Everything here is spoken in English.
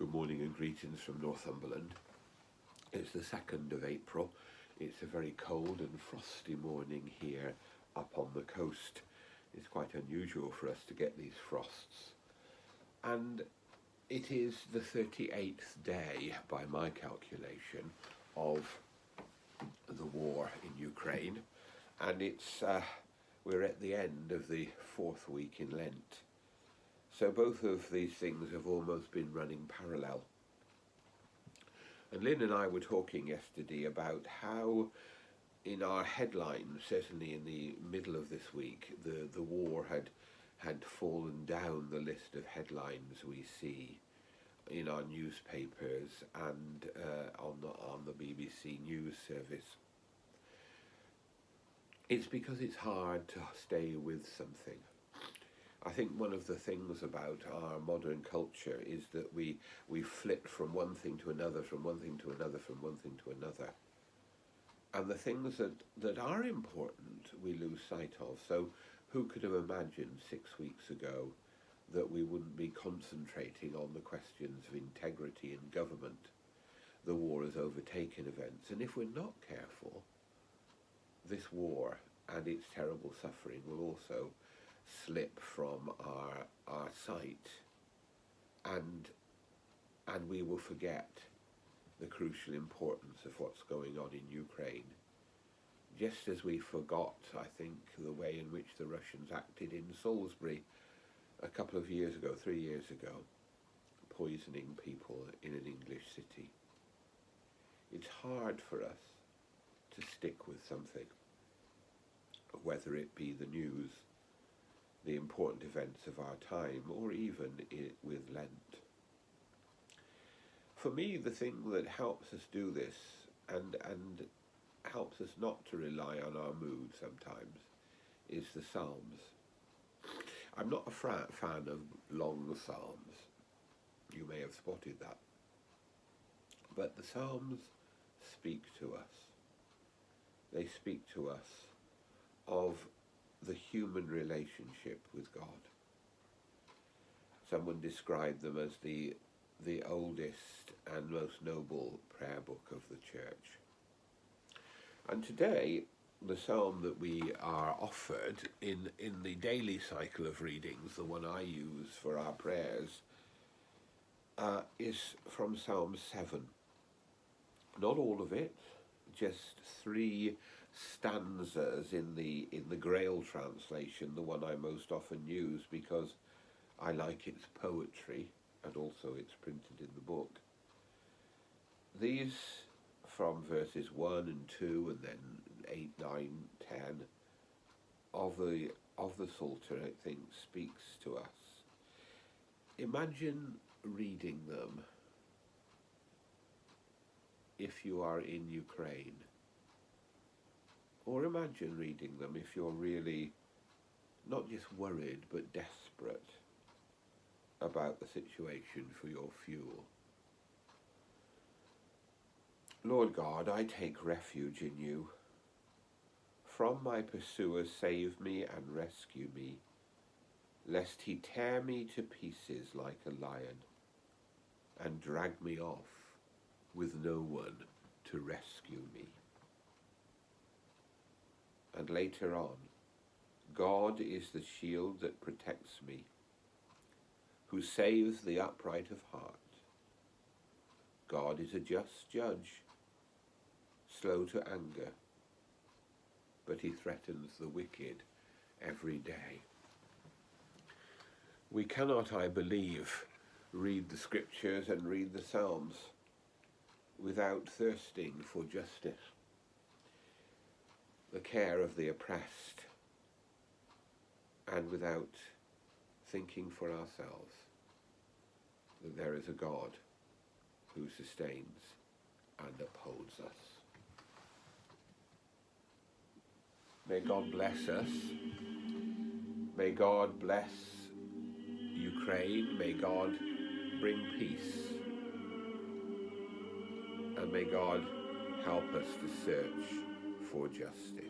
Good morning and greetings from Northumberland. It's the 2nd of April. It's a very cold and frosty morning here up on the coast. It's quite unusual for us to get these frosts. And it is the 38th day, by my calculation, of the war in Ukraine. And we're at the end of the 4th week in Lent. So both of these things have almost been running parallel. And Lynn and I were talking yesterday about how in our headlines, certainly in the middle of this week, the war had fallen down the list of headlines we see in our newspapers and on the BBC News Service. It's because it's hard to stay with something. I think one of the things about our modern culture is that we flit from one thing to another, from one thing to another, from one thing to another. And the things that are important we lose sight of. So who could have imagined 6 weeks ago that we wouldn't be concentrating on the questions of integrity in government? The war has overtaken events, and if we're not careful, this war and its terrible suffering will also slip from our sight, and we will forget the crucial importance of what's going on in Ukraine, just as we forgot, I think, the way in which the Russians acted in Salisbury a couple of years ago, 3 years ago, poisoning people in an English city. It's hard for us to stick with something, whether it be the news, the important events of our time, or even with Lent. For me, the thing that helps us do this and helps us not to rely on our mood sometimes is the Psalms. I'm not a fan of long psalms. You may have spotted that. But the Psalms speak to us. They speak to us of the human relationship with God. Someone described them as the oldest and most noble prayer book of the church. And today, the psalm that we are offered in the daily cycle of readings, the one I use for our prayers, is from Psalm 7. Not all of it, just 3 stanzas in the Grail translation, the one I most often use because I like its poetry and also it's printed in the book. These, from verses 1 and 2 and then 8, 9, 10 of the Psalter, I think, speaks to us. Imagine reading them if you are in Ukraine. Or imagine reading them if you're really not just worried but desperate about the situation for your fuel. Lord God, I take refuge in you. From my pursuer save me and rescue me, lest he tear me to pieces like a lion and drag me off with no one to rescue me. And later on, God is the shield that protects me, who saves the upright of heart. God is a just judge, slow to anger, but he threatens the wicked every day. We cannot, I believe, read the scriptures and read the Psalms without thirsting for justice, the care of the oppressed, and without thinking for ourselves that there is a God who sustains and upholds us. May God bless us. May God bless Ukraine. May God bring peace. And may God help us to search for justice.